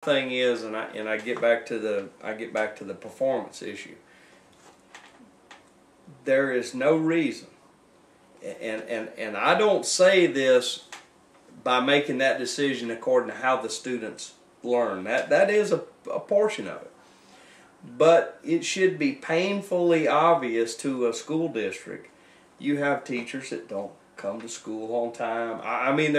thing is, and I get back to the performance issue. There is no reason, and I don't say this by making that decision according to how the students learn. That is a portion of it. But it should be painfully obvious to a school district. You have teachers that don't come to school on time. I mean,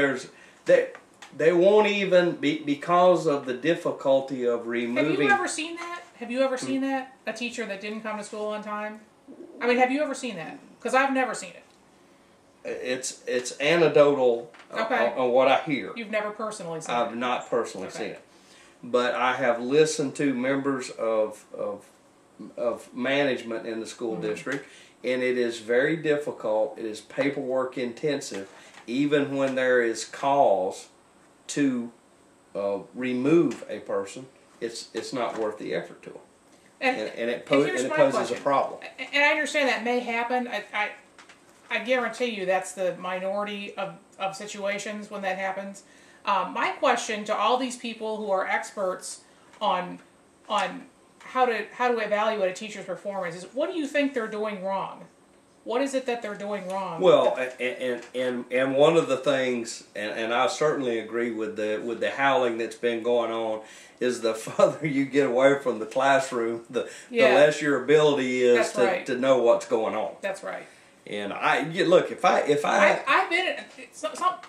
they won't even be, because of the difficulty of removing. Have you ever seen that? Have you ever seen that? A teacher that didn't come to school on time? I mean, have you ever seen that? Because I've never seen it. It's anecdotal on what I hear. You've never personally seen it? I've not personally seen it. But I have listened to members of management in the school district, and it is very difficult. It is paperwork intensive, even when there is cause to remove a person. It's not worth the effort to them, and it poses a problem. And I understand that may happen. I guarantee you that's the minority of situations when that happens. My question to all these people who are experts on how to evaluate a teacher's performance is, what do you think they're doing wrong? What is it that they're doing wrong? Well, and one of the things, and I certainly agree with the howling that's been going on, is the further you get away from the classroom, the less your ability is to know what's going on. That's right. And look, if I've been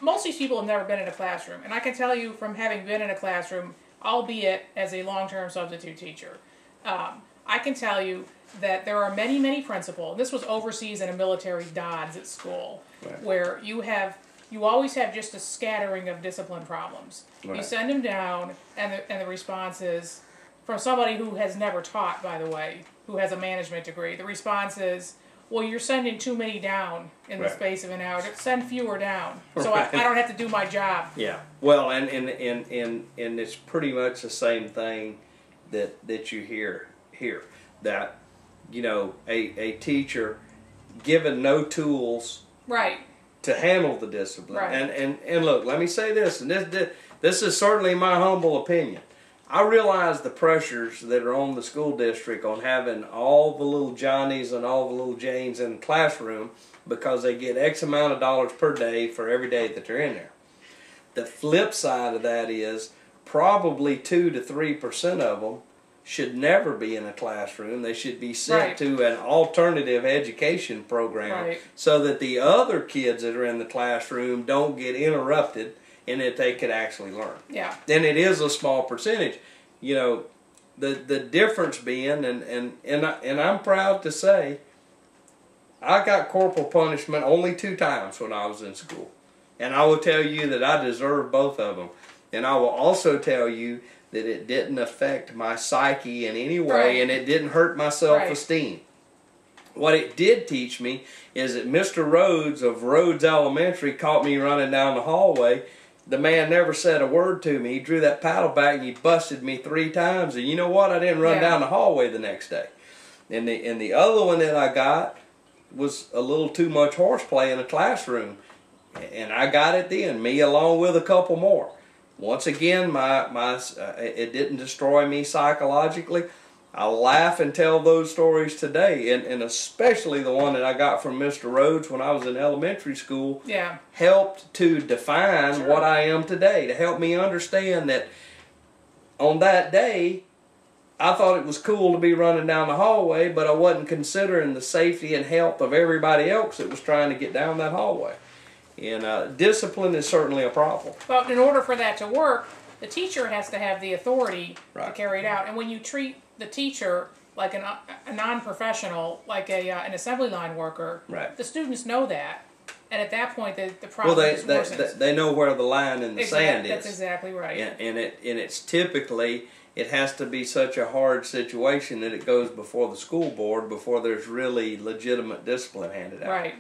most of these people have never been in a classroom, and I can tell you from having been in a classroom, albeit as a long-term substitute teacher, I can tell you that there are many principals. This was overseas in a military DODS at school, where you always have just a scattering of discipline problems. You send them down, and the response is, from somebody who has never taught, by the way, who has a management degree, the response is, well, you're sending too many down in the space of an hour. Send fewer down, so I don't have to do my job. Yeah. Well, and it's pretty much the same thing that you hear here. That, you know, a teacher given no tools to handle the discipline. And look, let me say this, and this is certainly my humble opinion. I realize the pressures that are on the school district on having all the little Johnnies and all the little Janes in the classroom because they get X amount of dollars per day for every day that they're in there. The flip side of that is probably 2 to 3% of them should never be in a classroom. They should be sent to an alternative education program so that the other kids that are in the classroom don't get interrupted and that they could actually learn. Yeah. And it is a small percentage. You know, the difference being, and I'm proud to say, I got corporal punishment only 2 times when I was in school. And I will tell you that I deserved both of them. And I will also tell you that it didn't affect my psyche in any way, and it didn't hurt my self-esteem. What it did teach me is that Mr. Rhodes of Rhodes Elementary caught me running down the hallway. The man never said a word to me. He drew that paddle back and he busted me 3 times. And you know what? I didn't run down the hallway the next day. And the other one that I got was a little too much horseplay in the classroom. And I got it then, me along with a couple more. Once again, it didn't destroy me psychologically. I laugh and tell those stories today, and especially the one that I got from Mr. Rhodes when I was in elementary school helped to define what I am today, to help me understand that on that day, I thought it was cool to be running down the hallway, but I wasn't considering the safety and health of everybody else that was trying to get down that hallway. And discipline is certainly a problem. But in order for that to work, the teacher has to have the authority to carry it out. And when you treat the teacher like a non-professional, like an assembly line worker, the students know that. And at that point, the problem is worse. They know where the line in the sand is. That's exactly right. And it's typically, it has to be such a hard situation that it goes before the school board before there's really legitimate discipline handed out. Right.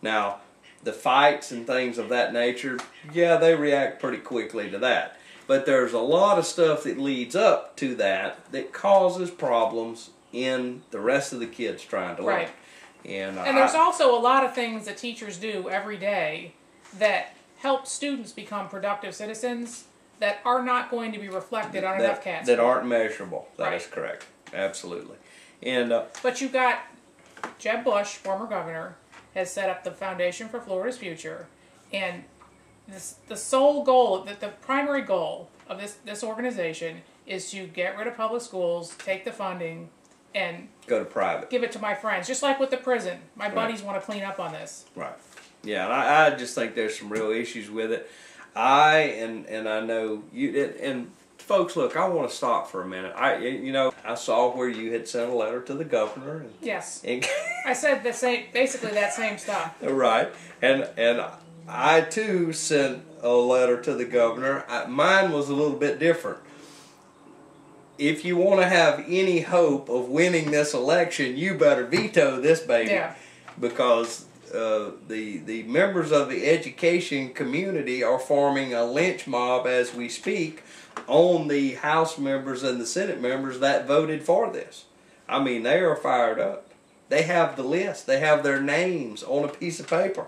Now, the fights and things of that nature, they react pretty quickly to that. But there's a lot of stuff that leads up to that causes problems in the rest of the kids trying to learn. Right. And there's also a lot of things that teachers do every day that help students become productive citizens that are not going to be reflected on an FCAT that score. aren't measurable. That Right. is correct. Absolutely. And But you've got Jeb Bush, former governor, has set up the Foundation for Florida's Future, and the sole goal, the primary goal of this organization is to get rid of public schools, take the funding, and go to private. give it to my friends. Just like with the prison, my buddies want to clean up on this. Right. Yeah, and I just think there's some real issues with it. And I know you and folks, look, I want to stop for a minute. I saw where you had sent a letter to the governor. And, Yes, and I said basically that same stuff. right, and I too sent a letter to the governor. Mine was a little bit different. If you want to have any hope of winning this election, you better veto this baby, Yeah. because the members of the education community are forming a lynch mob as we speak on the House members and the Senate members that voted for this. I mean, they are fired up. They have the list. They have their names on a piece of paper,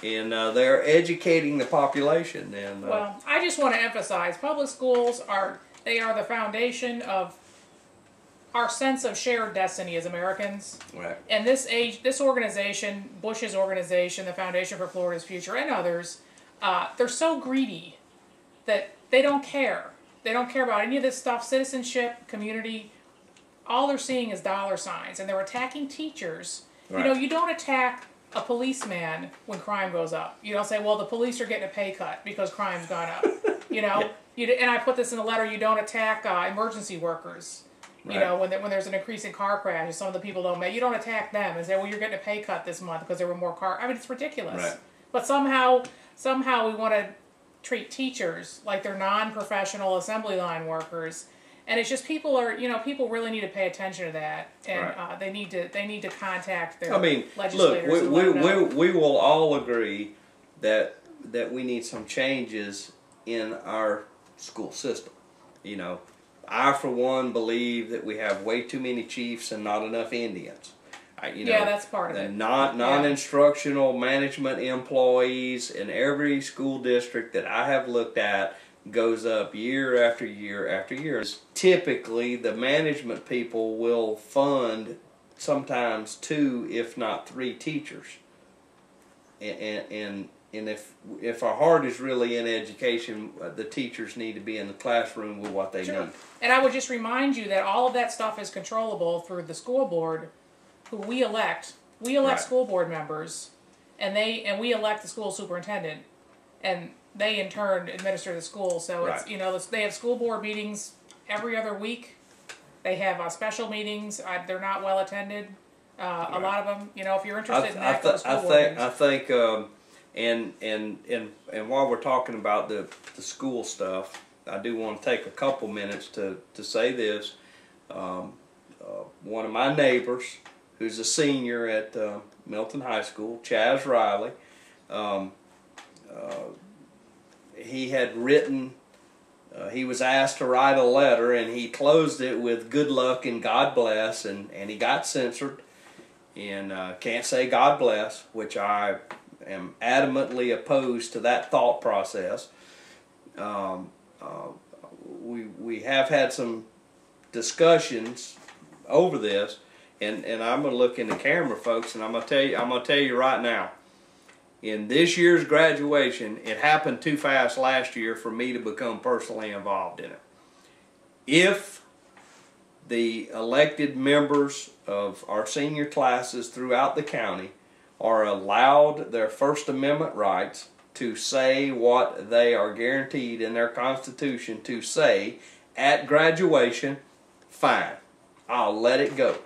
and they're educating the population. And Well, I just want to emphasize, public schools are the foundation of our sense of shared destiny as Americans. right. And this organization, Bush's organization, the Foundation for Florida's Future, and others, they're so greedy that they don't care. They don't care about any of this stuff, citizenship, community. All they're seeing is dollar signs, and they're attacking teachers. Right. You know, you don't attack a policeman when crime goes up. You don't say, well, the police are getting a pay cut because crime's gone up. You know, and I put this in the letter, you don't attack emergency workers. You Right. know, when there's an increase in car crashes, some of the people don't make. You don't attack them and say, well, you're getting a pay cut this month because there were more car. I mean, it's ridiculous. Right. But somehow we want to treat teachers like they're non-professional assembly line workers, and it's just people really need to pay attention to that, and Right. they need to contact their I mean, look, legislators. and let them know. we will all agree that we need some changes in our school system. You know, I for one believe that we have way too many chiefs and not enough Indians. Yeah, that's part of it. Non-instructional management employees in every school district that I have looked at goes up year after year after year. Typically, the management people will fund sometimes 2, if not 3 teachers. And if our heart is really in education, the teachers need to be in the classroom with what they need. And I would just remind you that all of that stuff is controllable through the school board, who we elect. We elect Right. school board members, and we elect the school superintendent, and they in turn administer the school. So it's Right. they have school board meetings every other week. They have special meetings. They're not well attended. A lot of them. You know, if you're interested in that, go to school board meetings. I think, and while we're talking about the school stuff, I do want to take a couple minutes to say this. One of my neighbors, who's a senior at Milton High School, Chaz Riley, he had written, he was asked to write a letter, and he closed it with good luck and God bless, and he got censored, and can't say God bless, which I am adamantly opposed to that thought process. We have had some discussions over this, and I'm going to look in the camera, folks, and I'm going to tell you right now. In this year's graduation, it happened too fast last year for me to become personally involved in it. If the elected members of our senior classes throughout the county are allowed their First Amendment rights to say what they are guaranteed in their Constitution to say at graduation, fine. I'll let it go.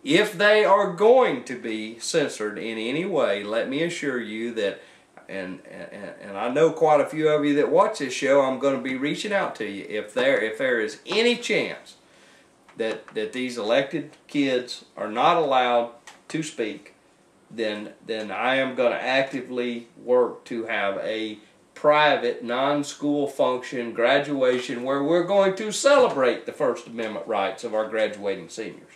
If they are going to be censored in any way, let me assure you that, and I know quite a few of you that watch this show, I'm going to be reaching out to you. If there is any chance that these elected kids are not allowed to speak, then I am going to actively work to have a private, non-school function graduation where we're going to celebrate the First Amendment rights of our graduating seniors.